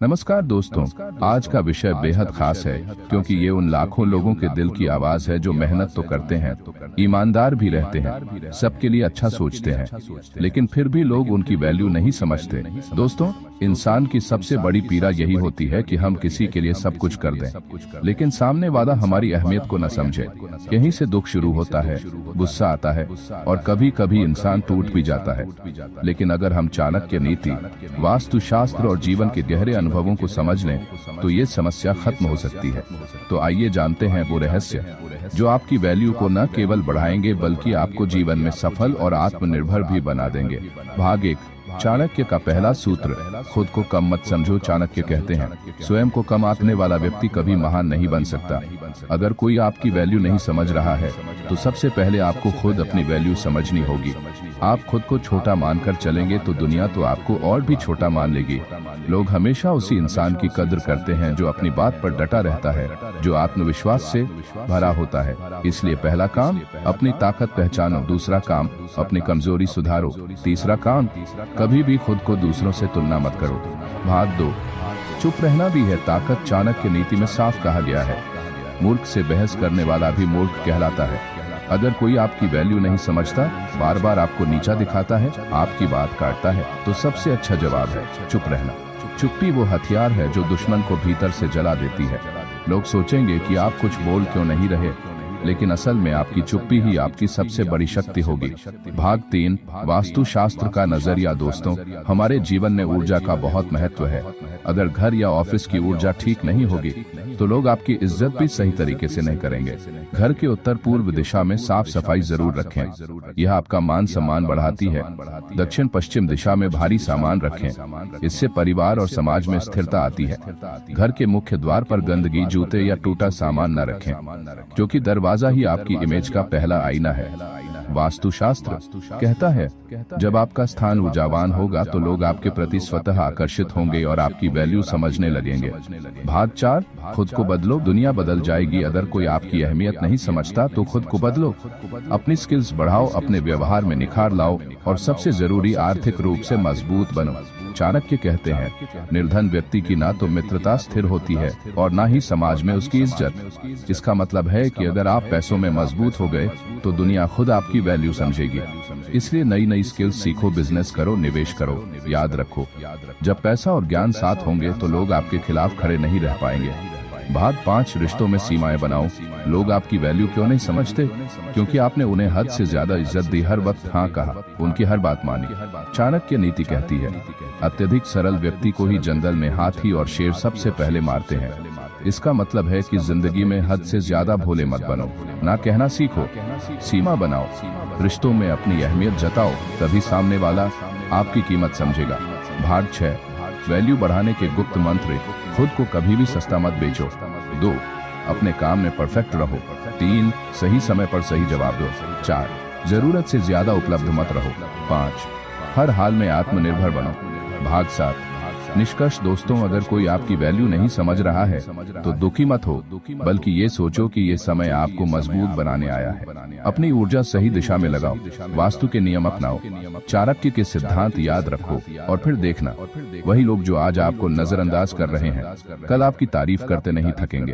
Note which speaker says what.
Speaker 1: नमस्कार दोस्तों, आज का विषय बेहद खास है क्योंकि ये उन लाखों लोगों के दिल की आवाज है जो मेहनत तो करते हैं, ईमानदार भी रहते हैं, सबके लिए अच्छा सोचते हैं, लेकिन फिर भी लोग उनकी वैल्यू नहीं समझते। दोस्तों, इंसान की सबसे बड़ी पीड़ा यही होती है कि हम किसी के लिए सब कुछ कर दें, लेकिन सामने वाला हमारी अहमियत को न समझे। यहीं से दुख शुरू होता है, गुस्सा आता है और कभी कभी इंसान टूट भी जाता है। लेकिन अगर हम चाणक्य नीति, वास्तुशास्त्र और जीवन के गहरे अनुभवों को समझ लें तो ये समस्या खत्म हो सकती है। तो आइए जानते हैं वो रहस्य जो आपकी वैल्यू को न केवल बढ़ाएंगे बल्कि आपको जीवन में सफल और आत्मनिर्भर भी बना देंगे। भाग 1, चाणक्य का पहला सूत्र, खुद को कम मत समझो। चाणक्य कहते हैं, स्वयं को कम आंकने वाला व्यक्ति कभी महान नहीं बन सकता। अगर कोई आपकी वैल्यू नहीं समझ रहा है तो सबसे पहले आपको खुद अपनी वैल्यू समझनी होगी। आप खुद को छोटा मानकर चलेंगे तो दुनिया तो आपको और भी छोटा मान लेगी। लोग हमेशा उसी इंसान की कद्र करते हैं जो अपनी बात पर डटा रहता है, जो आत्मविश्वास से भरा होता है। इसलिए पहला काम, अपनी ताकत पहचानो। दूसरा काम, अपनी कमजोरी सुधारो। तीसरा काम, कभी भी खुद को दूसरों से तुलना मत करो। भाग 2, चुप रहना भी है ताकत। चाणक्य नीति में साफ कहा गया है, मूर्ख से बहस करने वाला भी मूर्ख कहलाता है। अगर कोई आपकी वैल्यू नहीं समझता, बार बार आपको नीचा दिखाता है, आपकी बात काटता है, तो सबसे अच्छा जवाब है चुप रहना। चुप्पी वो हथियार है जो दुश्मन को भीतर से जला देती है। लोग सोचेंगे कि आप कुछ बोल क्यों नहीं रहे, लेकिन असल में आपकी चुप्पी ही आपकी सबसे बड़ी शक्ति होगी। भाग 3, वास्तुशास्त्र का नजरिया। दोस्तों, हमारे जीवन में ऊर्जा का बहुत महत्व है। अगर घर या ऑफिस की ऊर्जा ठीक नहीं होगी तो लोग आपकी इज्जत भी सही तरीके से नहीं करेंगे। घर के उत्तर पूर्व दिशा में साफ सफाई जरूर रखें, यह आपका मान सम्मान बढ़ाती है। दक्षिण पश्चिम दिशा में भारी सामान रखें, इससे परिवार और समाज में स्थिरता आती है। घर के मुख्य द्वार पर गंदगी, जूते या टूटा सामान न रखें, क्योंकि दरवाजा ही आपकी इमेज का पहला आईना है। वास्तुशास्त्र कहता है, जब आपका स्थान ऊर्जावान होगा तो लोग आपके प्रति स्वतः आकर्षित होंगे और आपकी वैल्यू समझने लगेंगे। भाग 4, खुद को बदलो, दुनिया बदल जाएगी। अगर कोई आपकी अहमियत नहीं समझता तो खुद को बदलो। अपनी स्किल्स बढ़ाओ, अपने व्यवहार में निखार लाओ और सबसे जरूरी, आर्थिक रूप से मजबूत बनो। चाणक्य कहते हैं, निर्धन व्यक्ति की ना तो मित्रता स्थिर होती है और ना ही समाज में उसकी इज्जत। इसका मतलब है कि अगर आप पैसों में मजबूत हो गए तो दुनिया खुद आपकी वैल्यू समझेगी। इसलिए नई नई स्किल्स सीखो, बिजनेस करो, निवेश करो। याद रखो, जब पैसा और ज्ञान साथ होंगे तो लोग आपके खिलाफ खड़े नहीं रह पाएंगे। भाग 5, रिश्तों में सीमाएं बनाओ। लोग आपकी वैल्यू क्यों नहीं समझते? क्योंकि आपने उन्हें हद से ज्यादा इज्जत दी, हर वक्त हाँ कहा, उनकी हर बात मानी। चाणक्य नीति कहती है, अत्यधिक सरल व्यक्ति को ही जंगल में हाथी और शेर सबसे पहले मारते हैं। इसका मतलब है कि जिंदगी में हद से ज्यादा भोले मत बनो। ना कहना सीखो, सीमा बनाओ। रिश्तों में अपनी अहमियत जताओ, तभी सामने वाला आपकी कीमत समझेगा। भाग 6, वैल्यू बढ़ाने के गुप्त मंत्र। खुद को कभी भी सस्ता मत बेचो। 2, अपने काम में परफेक्ट रहो। 3, सही समय पर सही जवाब दो। 4, जरूरत से ज्यादा उपलब्ध मत रहो। 5, हर हाल में आत्मनिर्भर बनो। भाग 7, निष्कर्ष। दोस्तों, अगर कोई आपकी वैल्यू नहीं समझ रहा है तो दुखी मत हो, बल्कि ये सोचो कि ये समय आपको मजबूत बनाने आया है। अपनी ऊर्जा सही दिशा में लगाओ, वास्तु के नियम अपनाओ, चाणक्य के सिद्धांत याद रखो और फिर देखना, वही लोग जो आज आपको नजरअंदाज कर रहे हैं कल आपकी तारीफ करते नहीं थकेंगे।